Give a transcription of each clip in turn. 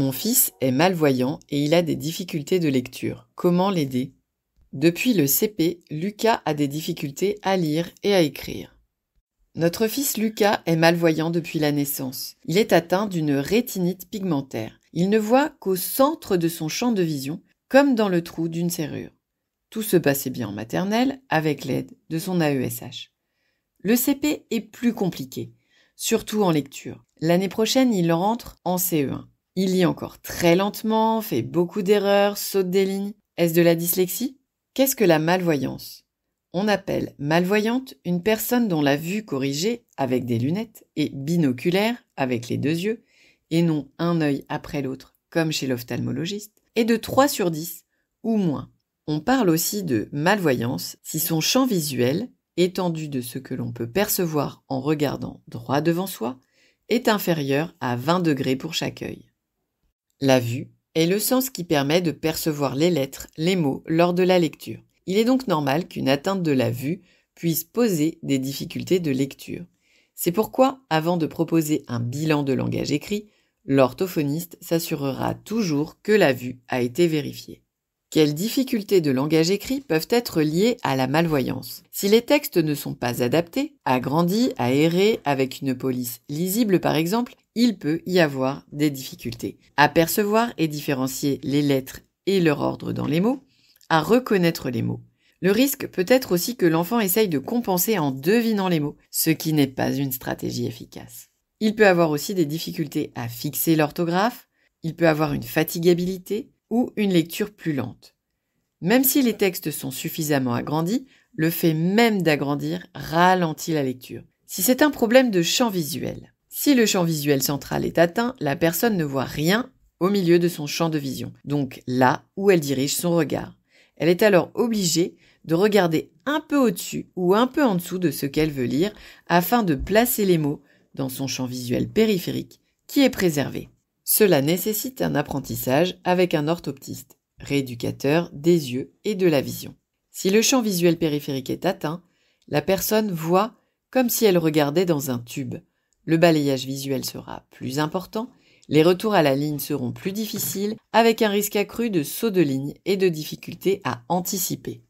Mon fils est malvoyant et il a des difficultés de lecture. Comment l'aider? Depuis le CP, Lucas a des difficultés à lire et à écrire. Notre fils Lucas est malvoyant depuis la naissance. Il est atteint d'une rétinite pigmentaire. Il ne voit qu'au centre de son champ de vision, comme dans le trou d'une serrure. Tout se passait bien en maternelle avec l'aide de son AESH. Le CP est plus compliqué, surtout en lecture. L'année prochaine, il rentre en CE1. Il lit encore très lentement, fait beaucoup d'erreurs, saute des lignes. Est-ce de la dyslexie? Qu'est-ce que la malvoyance? On appelle malvoyante une personne dont la vue corrigée, avec des lunettes, est binoculaire, avec les deux yeux, et non un œil après l'autre, comme chez l'ophtalmologiste, est de 3/10 ou moins. On parle aussi de malvoyance si son champ visuel, étendu de ce que l'on peut percevoir en regardant droit devant soi, est inférieur à 20 degrés pour chaque œil. La vue est le sens qui permet de percevoir les lettres, les mots lors de la lecture. Il est donc normal qu'une atteinte de la vue puisse poser des difficultés de lecture. C'est pourquoi, avant de proposer un bilan de langage écrit, l'orthophoniste s'assurera toujours que la vue a été vérifiée. Quelles difficultés de langage écrit peuvent être liées à la malvoyance? Si les textes ne sont pas adaptés, agrandis, aérés, avec une police lisible par exemple, il peut y avoir des difficultés à percevoir et différencier les lettres et leur ordre dans les mots, à reconnaître les mots. Le risque peut être aussi que l'enfant essaye de compenser en devinant les mots, ce qui n'est pas une stratégie efficace. Il peut avoir aussi des difficultés à fixer l'orthographe, il peut avoir une fatigabilité ou une lecture plus lente. Même si les textes sont suffisamment agrandis, le fait même d'agrandir ralentit la lecture. Si c'est un problème de champ visuel, si le champ visuel central est atteint, la personne ne voit rien au milieu de son champ de vision, donc là où elle dirige son regard. Elle est alors obligée de regarder un peu au-dessus ou un peu en dessous de ce qu'elle veut lire afin de placer les mots dans son champ visuel périphérique qui est préservé. Cela nécessite un apprentissage avec un orthoptiste, rééducateur des yeux et de la vision. Si le champ visuel périphérique est atteint, la personne voit comme si elle regardait dans un tube. Le balayage visuel sera plus important, les retours à la ligne seront plus difficiles, avec un risque accru de saut de ligne et de difficulté à anticiper.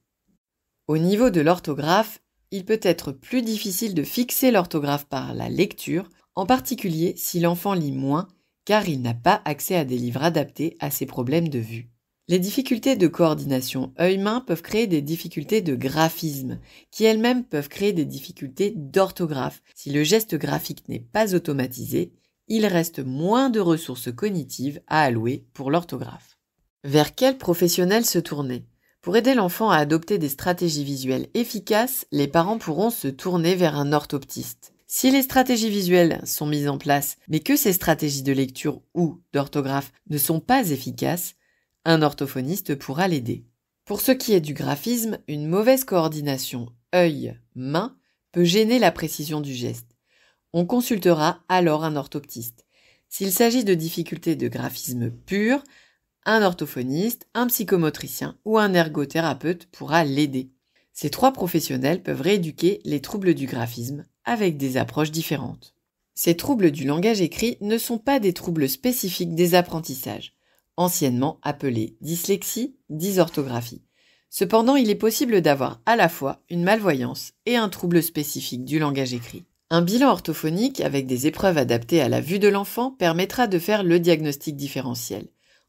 Au niveau de l'orthographe, il peut être plus difficile de fixer l'orthographe par la lecture, en particulier si l'enfant lit moins, car il n'a pas accès à des livres adaptés à ses problèmes de vue. Les difficultés de coordination œil-main peuvent créer des difficultés de graphisme, qui elles-mêmes peuvent créer des difficultés d'orthographe. Si le geste graphique n'est pas automatisé, il reste moins de ressources cognitives à allouer pour l'orthographe. Vers quel professionnel se tourner? Pour aider l'enfant à adopter des stratégies visuelles efficaces, les parents pourront se tourner vers un orthoptiste. Si les stratégies visuelles sont mises en place, mais que ces stratégies de lecture ou d'orthographe ne sont pas efficaces, un orthophoniste pourra l'aider. Pour ce qui est du graphisme, une mauvaise coordination œil-main peut gêner la précision du geste. On consultera alors un orthoptiste. S'il s'agit de difficultés de graphisme pur, un orthophoniste, un psychomotricien ou un ergothérapeute pourra l'aider. Ces trois professionnels peuvent rééduquer les troubles du graphisme avec des approches différentes. Ces troubles du langage écrit ne sont pas des troubles spécifiques des apprentissages, anciennement appelés dyslexie, dysorthographie. Cependant, il est possible d'avoir à la fois une malvoyance et un trouble spécifique du langage écrit. Un bilan orthophonique avec des épreuves adaptées à la vue de l'enfant permettra de faire le diagnostic différentiel,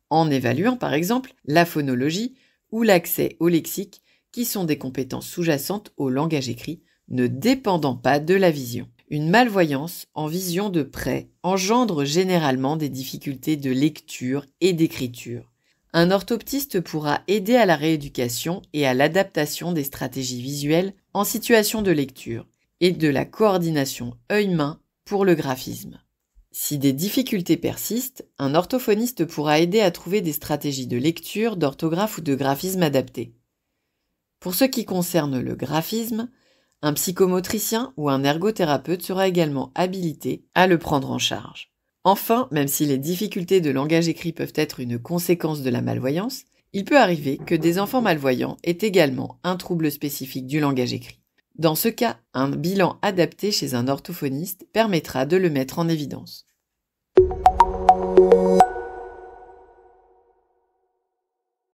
en évaluant par exemple la phonologie ou l'accès au lexique, qui sont des compétences sous-jacentes au langage écrit, ne dépendant pas de la vision. Une malvoyance en vision de près engendre généralement des difficultés de lecture et d'écriture. Un orthoptiste pourra aider à la rééducation et à l'adaptation des stratégies visuelles en situation de lecture et de la coordination œil-main pour le graphisme. Si des difficultés persistent, un orthophoniste pourra aider à trouver des stratégies de lecture, d'orthographe ou de graphisme adaptées. Pour ce qui concerne le graphisme, un psychomotricien ou un ergothérapeute sera également habilité à le prendre en charge. Enfin, même si les difficultés de langage écrit peuvent être une conséquence de la malvoyance, il peut arriver que des enfants malvoyants aient également un trouble spécifique du langage écrit. Dans ce cas, un bilan adapté chez un orthophoniste permettra de le mettre en évidence.